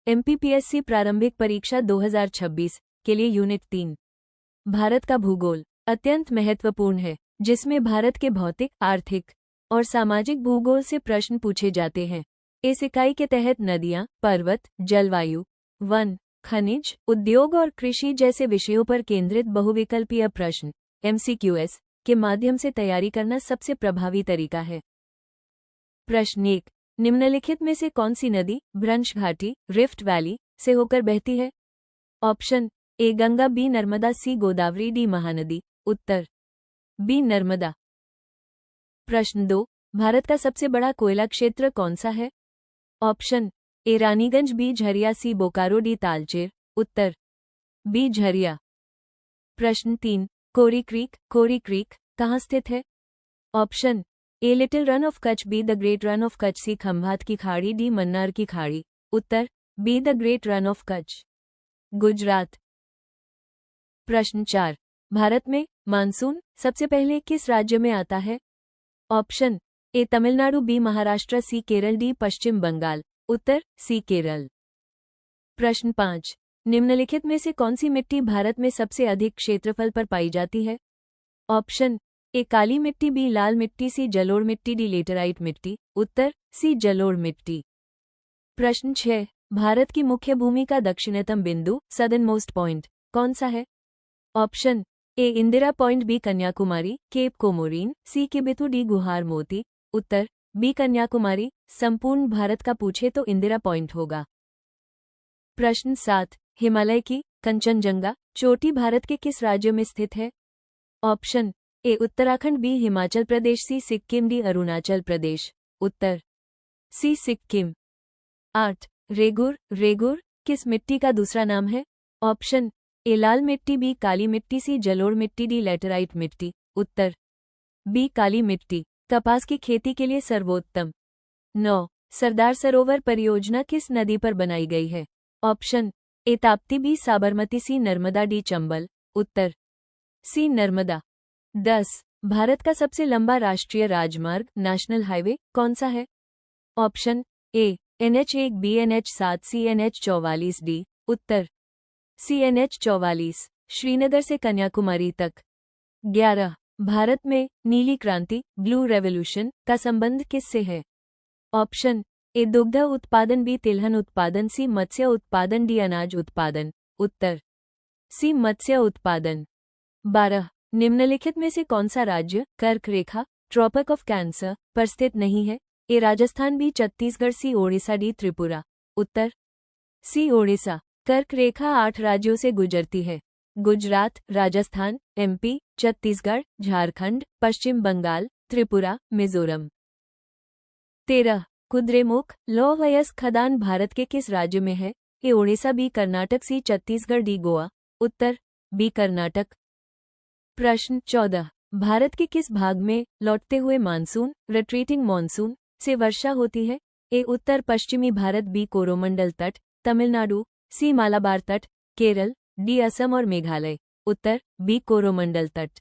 MPPSC प्रारंभिक परीक्षा 2026 के लिए यूनिट 3 भारत का भूगोल अत्यंत महत्वपूर्ण है, जिसमें भारत के भौतिक, आर्थिक और सामाजिक भूगोल से प्रश्न पूछे जाते हैं। इस इकाई के तहत नदियां, पर्वत, जलवायु, वन, खनिज, उद्योग और कृषि जैसे विषयों पर केंद्रित बहुविकल्पीय प्रश्न एमसीक्यूएस के माध्यम से तैयारी करना सबसे प्रभावी तरीका है। प्रश्न 1, निम्नलिखित में से कौन सी नदी भ्रंश घाटी, रिफ्ट वैली से होकर बहती है? Option A Ganga, B Narmada, C Godavari, D Mahanadi. उत्तर बी नर्मदा। प्रश्न 2, भारत का सबसे बड़ा कोयला क्षेत्र कौन सा है? Option A Raniganj, B Jharia, C Bokaro, D Talcher. उत्तर बी झरिया। प्रश्न 3, कोरी क्रीक कहाँ स्थित है? Option A little Rann of Kutch, B the great Rann of Kutch, C Khambhat की खाड़ी, डी मन्नार की खाड़ी। उत्तर B the great Rann of Kutch, Gujarat. प्रश्न 4, भारत में मानसून सबसे पहले किस राज्य में आता है? Option A Tamil Nadu, B Maharashtra, C Kerala, D Paschim Bangal. उत्तर सी केरल। प्रश्न 5, निम्नलिखित में से कौन सी मिट्टी भारत में सबसे अधिक क्षेत्रफल पर पाई जाती है? ऑप्शन ए काली मिट्टी, बी लाल मिट्टी, सी जलोढ़ मिट्टी, डी लेटेराइट मिट्टी। उत्तर सी जलोढ़ मिट्टी। प्रश्न 6, भारत की मुख्य भूमि का दक्षिणतम बिंदु सदर्न मोस्ट पॉइंट कौन सा है? Option A Indira point, B Kanyakumari, cape Comorin, C Kibithu, D Guhar Moti. उत्तर बी कन्याकुमारी। संपूर्ण भारत का पूछे तो इंदिरा पॉइंट होगा। प्रश्न 7, हिमालय की कंचनजंगा चोटी भारत के किस राज्य में स्थित है? Option A Uttarakhand, B Himachal Pradesh, C Sikkim, D Arunachal Pradesh. उत्तर सी सिक्किम। 8, रेगुर किस मिट्टी का दूसरा नाम है? ऑप्शन ए लाल मिट्टी, बी काली मिट्टी, सी जलोढ़ मिट्टी, डी लेटेराइट मिट्टी। उत्तर बी काली मिट्टी। कपास की खेती के लिए सर्वोत्तम। 9, सरदार सरोवर परियोजना किस नदी पर बनाई गई है? Option A Tapti, B Sabarmati, C Narmada, D Chambal. उत्तर सी नर्मदा। 10, भारत का सबसे लंबा राष्ट्रीय राजमार्ग नेशनल हाईवे कौन सा है? Option A NH1, B NH7, C NH44, D. उत्तर सी NH44, श्रीनगर से कन्याकुमारी तक। 11, भारत में नीली क्रांति ब्लू रेवोल्यूशन का संबंध किससे है? ऑप्शन ए दुग्ध उत्पादन, बी तिलहन उत्पादन, सी मत्स्य उत्पादन, डी अनाज उत्पादन। उत्तर सी मत्स्य उत्पादन। 12, निम्नलिखित में से कौन सा राज्य कर्क रेखा ट्रॉपिक ऑफ कैंसर पर स्थित नहीं है? ए Rajasthan, B Chhattisgarh, C Odisha, D Tripura. उत्तर सी ओडिशा। कर्क रेखा 8 राज्यों से गुजरती है: गुजरात, राजस्थान, MP, छत्तीसगढ़, झारखंड, पश्चिम बंगाल, त्रिपुरा, मिजोरम। 13, कुद्रेमुख लौह अयस्क खदान भारत के किस राज्य में है? ए ओडिशा, बी कर्नाटक, सी छत्तीसगढ़, डी गोवा। उत्तर बी कर्नाटक। प्रश्न 14, भारत के किस भाग में लौटते हुए मानसून रिट्रीटिंग मॉनसून से वर्षा होती है? ए उत्तर पश्चिमी भारत, बी कोरोमंडल तट, तमिलनाडु, सी मालाबार तट, केरल, डी असम और मेघालय। उत्तर बी कोरोमंडल तट।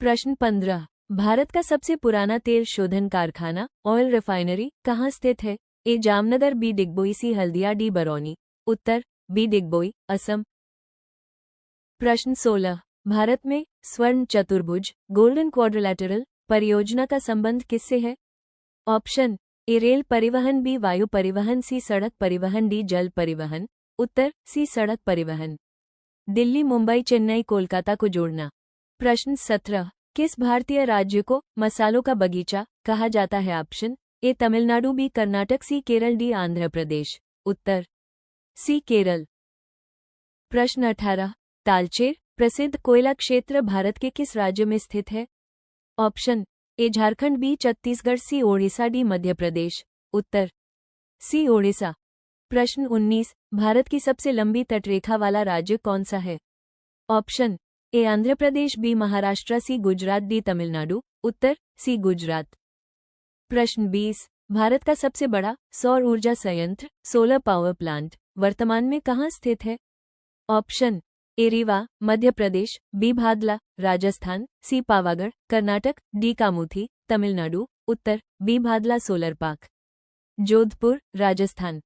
प्रश्न 15, भारत का सबसे पुराना तेल शोधन कारखाना ऑयल रिफाइनरी कहाँ स्थित है? ए जामनगर, बी डिगबोई, सी हल्दिया, डी बरौनी। उत्तर बी डिगबोई, असम। प्रश्न 16, भारत में स्वर्ण चतुर्भुज गोल्डन क्वाड्रिलैटरल परियोजना का संबंध किससे है? ऑप्शन ए रेल परिवहन, बी वायु परिवहन, सी सड़क परिवहन, डी जल परिवहन। उत्तर सी सड़क परिवहन। दिल्ली, मुंबई, चेन्नई, कोलकाता को जोड़ना। प्रश्न 17, किस भारतीय राज्य को मसालों का बगीचा कहा जाता है? Option A Tamil Nadu, B Karnataka, C Kerala, D Andhra Pradesh. उत्तर सी केरल। प्रश्न 18, तालचेर प्रसिद्ध कोयला क्षेत्र भारत के किस राज्य में स्थित है? Option A Jharkhand, B Chhattisgarh, C Odisha, D Madhya Pradesh. उत्तर सी ओडिशा। प्रश्न 19, भारत की सबसे लंबी तटरेखा वाला राज्य कौन सा है? Option A Andhra Pradesh, B Maharashtra, C Gujarat, D Tamil Nadu. उत्तर सी गुजरात। प्रश्न 20, भारत का सबसे बड़ा सौर ऊर्जा संयंत्र सोलर पावर प्लांट वर्तमान में कहाँ स्थित है? Option A Rewa, Madhya Pradesh, B Bhadla, Rajasthan, C Pavagada, Karnataka, D Kamuthi, Tamil Nadu. उत्तर B Bhadla solar park, Jodhpur, Rajasthan.